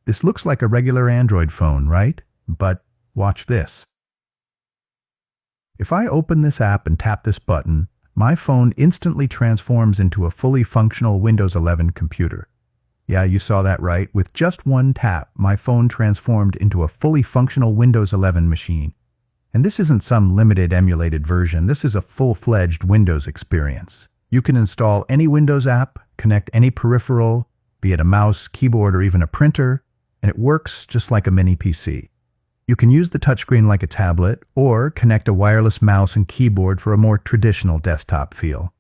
This looks like a regular Android phone, right? But watch this. If I open this app and tap this button, my phone instantly transforms into a fully functional Windows 11 computer. Yeah, you saw that right. With just one tap, my phone transformed into a fully functional Windows 11 machine. And this isn't some limited emulated version. This is a full-fledged Windows experience. You can install any Windows app, connect any peripheral, be it a mouse, keyboard, or even a printer, and it works just like a mini PC. You can use the touchscreen like a tablet, or connect a wireless mouse and keyboard for a more traditional desktop feel.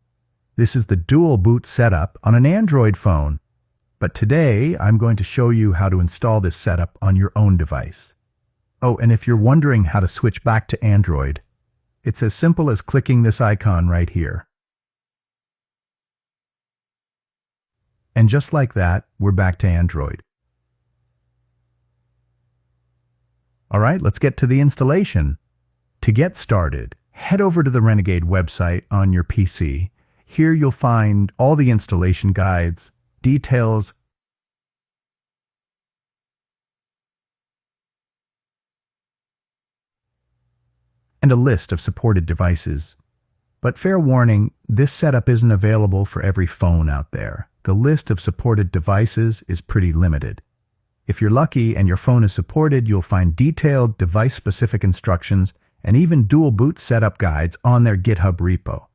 This is the dual boot setup on an Android phone. But today, I'm going to show you how to install this setup on your own device. Oh, and if you're wondering how to switch back to Android, it's as simple as clicking this icon right here. And just like that, we're back to Android. All right, let's get to the installation. To get started, head over to the Renegade website on your PC. Here you'll find all the installation guides, details, and a list of supported devices. But fair warning, this setup isn't available for every phone out there. The list of supported devices is pretty limited. If you're lucky and your phone is supported, you'll find detailed device-specific instructions and even dual boot setup guides on their GitHub repo.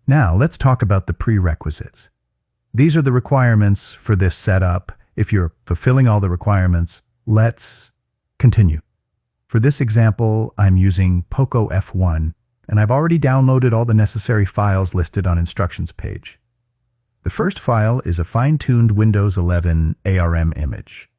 Now, let's talk about the prerequisites. These are the requirements for this setup. If you're fulfilling all the requirements, let's continue. For this example, I'm using Poco F1, and I've already downloaded all the necessary files listed on instructions page. The first file is a fine-tuned Windows 11 ARM image.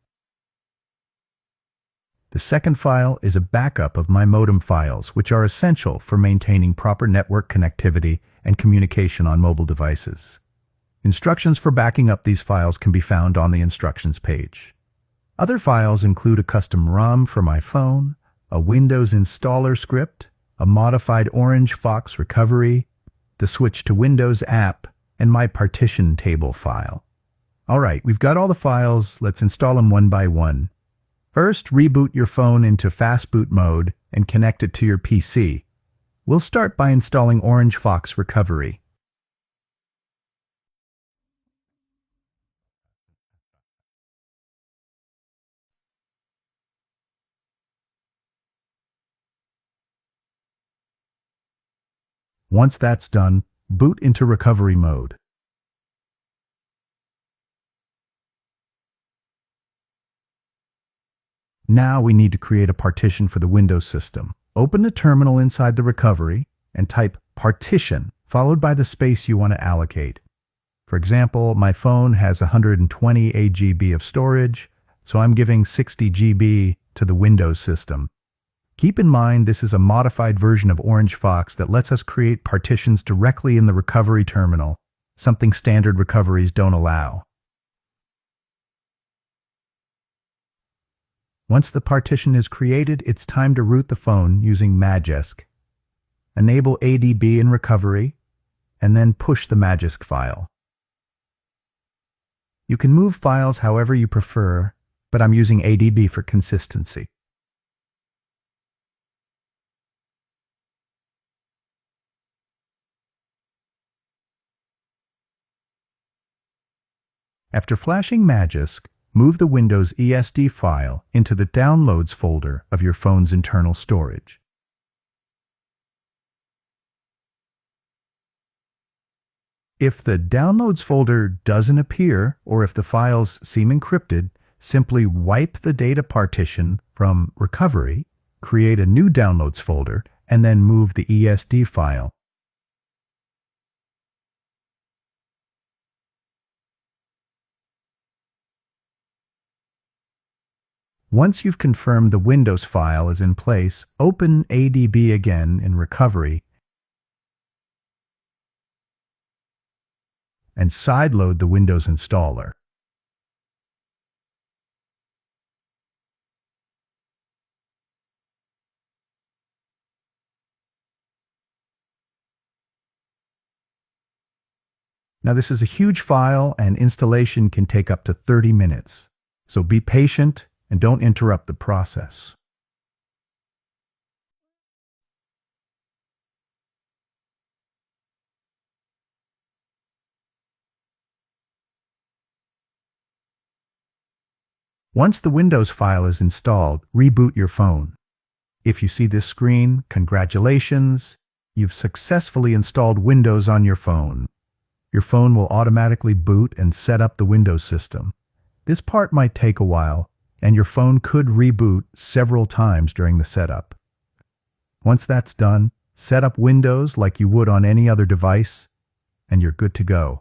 The second file is a backup of my modem files, which are essential for maintaining proper network connectivity and communication on mobile devices. Instructions for backing up these files can be found on the instructions page. Other files include a custom ROM for my phone, a Windows installer script, a modified Orange Fox recovery, the Switch to Windows app, and my partition table file. All right, we've got all the files. Let's install them one by one. First, reboot your phone into fast boot mode and connect it to your PC. We'll start by installing Orange Fox recovery. Once that's done, boot into recovery mode. Now we need to create a partition for the Windows system. Open the terminal inside the recovery and type partition, followed by the space you want to allocate. For example, my phone has 128 GB of storage, so I'm giving 60 GB to the Windows system. Keep in mind this is a modified version of Orange Fox that lets us create partitions directly in the recovery terminal, something standard recoveries don't allow. Once the partition is created, it's time to root the phone using Magisk. Enable ADB in recovery, and then push the Magisk file. You can move files however you prefer, but I'm using ADB for consistency. After flashing Magisk, move the Windows ESD file into the Downloads folder of your phone's internal storage. If the Downloads folder doesn't appear, or if the files seem encrypted, simply wipe the data partition from Recovery, create a new Downloads folder, and then move the ESD file. Once you've confirmed the Windows file is in place, open ADB again in Recovery and sideload the Windows installer. Now this is a huge file and installation can take up to 30 minutes. So be patient and don't interrupt the process. Once the Windows file is installed, reboot your phone. If you see this screen, congratulations, you've successfully installed Windows on your phone. Your phone will automatically boot and set up the Windows system. This part might take a while, and your phone could reboot several times during the setup. Once that's done, set up Windows like you would on any other device, and you're good to go.